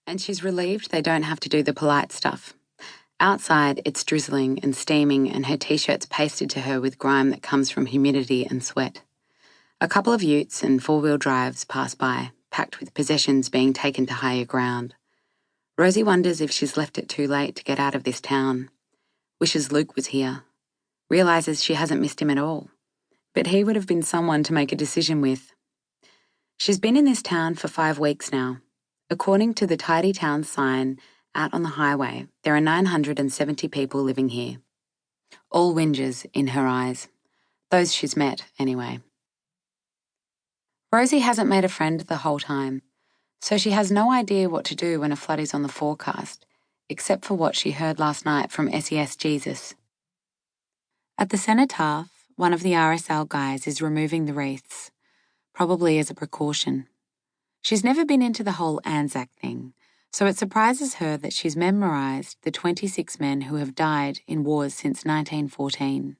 and she's relieved they don't have to do the polite stuff. Outside, it's drizzling and steaming and her t-shirt's pasted to her with grime that comes from humidity and sweat. A couple of utes and four-wheel drives pass by, packed with possessions being taken to higher ground. Rosie wonders if she's left it too late to get out of this town. Wishes Luke was here. Realises she hasn't missed him at all. But he would have been someone to make a decision with. She's been in this town for 5 weeks now. According to the Tidy Town sign out on the highway, there are 970 people living here. All whingers in her eyes. Those she's met, anyway. Rosie hasn't made a friend the whole time, so she has no idea what to do when a flood is on the forecast, except for what she heard last night from SES Jesus. At the cenotaph, one of the RSL guys is removing the wreaths, probably as a precaution. She's never been into the whole Anzac thing, so it surprises her that she's memorised the 26 men who have died in wars since 1914.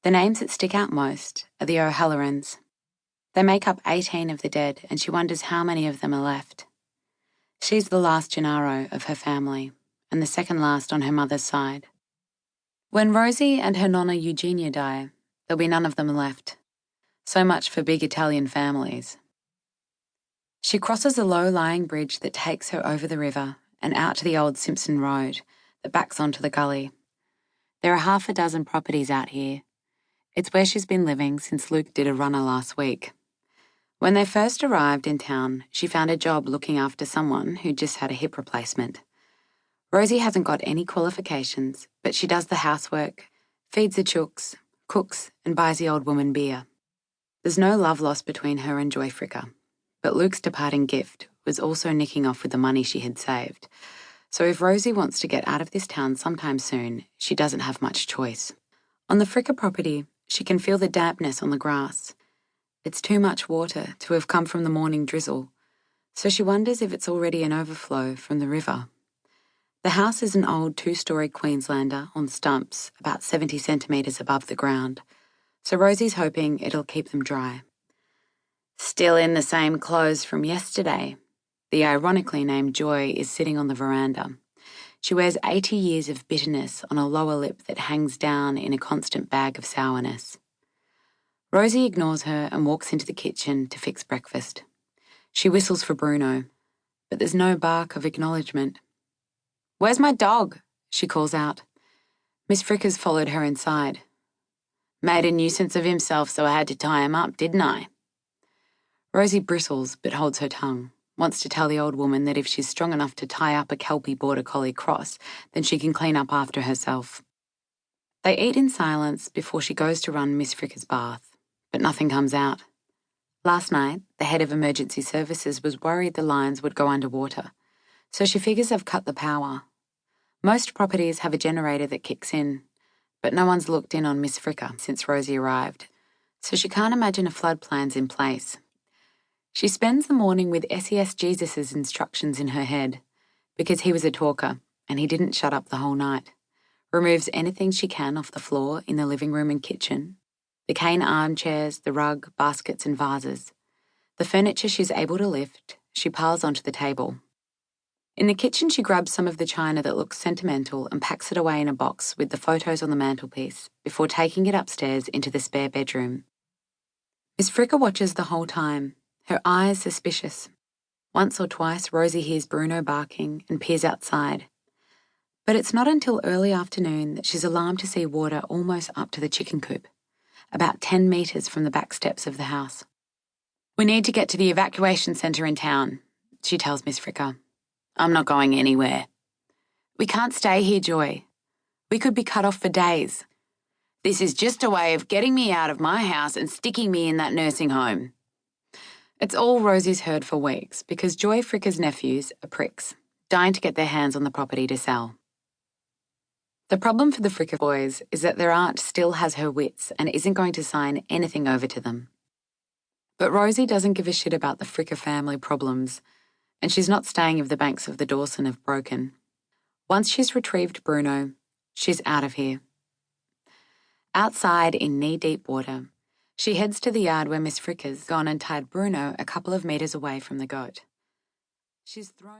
The names that stick out most are the O'Hallorans. They make up 18 of the dead, and she wonders how many of them are left. She's the last Gennaro of her family, and the second last on her mother's side. When Rosie and her nonna Eugenia die, there'll be none of them left. So much for big Italian families. She crosses a low-lying bridge that takes her over the river and out to the old Simpson Road that backs onto the gully. There are 6 properties out here. It's where she's been living since Luke did a runner last week. When they first arrived in town, she found a job looking after someone who just had a hip replacement. Rosie hasn't got any qualifications, but she does the housework, feeds the chooks, cooks, and buys the old woman beer. There's no love lost between her and Joy Fricker, but Luke's departing gift was also nicking off with the money she had saved. So if Rosie wants to get out of this town sometime soon, she doesn't have much choice. On the Fricker property, she can feel the dampness on the grass. It's too much water to have come from the morning drizzle, so she wonders if it's already an overflow from the river. The house is an old 2-storey Queenslander on stumps about 70 centimetres above the ground, so Rosie's hoping it'll keep them dry. Still in the same clothes from yesterday. The ironically named Joy is sitting on the veranda. She wears 80 years of bitterness on a lower lip that hangs down in a constant bag of sourness. Rosie ignores her and walks into the kitchen to fix breakfast. She whistles for Bruno, but there's no bark of acknowledgement. "Where's my dog?" she calls out. Miss Fricker's followed her inside. "Made a nuisance of himself, so I had to tie him up, didn't I?" Rosie bristles but holds her tongue, wants to tell the old woman that if she's strong enough to tie up a Kelpie Border Collie cross, then she can clean up after herself. They eat in silence before she goes to run Miss Fricker's bath, but nothing comes out. Last night, the head of emergency services was worried the lines would go underwater, so she figures they've cut the power. Most properties have a generator that kicks in, but no one's looked in on Miss Fricker since Rosie arrived, so she can't imagine a flood plan's in place. She spends the morning with SES Jesus's instructions in her head, because he was a talker and he didn't shut up the whole night. Removes anything she can off the floor in the living room and kitchen. The cane armchairs, the rug, baskets and vases. The furniture she's able to lift, she piles onto the table. In the kitchen, she grabs some of the china that looks sentimental and packs it away in a box with the photos on the mantelpiece before taking it upstairs into the spare bedroom. Miss Fricker watches the whole time, her eyes suspicious. Once or twice, Rosie hears Bruno barking and peers outside. But it's not until early afternoon that she's alarmed to see water almost up to the chicken coop, about 10 metres from the back steps of the house. "We need to get to the evacuation centre in town," she tells Miss Fricker. "I'm not going anywhere." "We can't stay here, Joy. We could be cut off for days. This is just a way of getting me out of my house and sticking me in that nursing home." It's all Rosie's heard for weeks because Joy Fricker's nephews are pricks, dying to get their hands on the property to sell. The problem for the Fricker boys is that their aunt still has her wits and isn't going to sign anything over to them. But Rosie doesn't give a shit about the Fricker family problems, and she's not staying if the banks of the Dawson have broken. Once she's retrieved Bruno, she's out of here. Outside in knee-deep water, she heads to the yard where Miss Fricker's gone and tied Bruno a couple of metres away from the goat. She's thrown...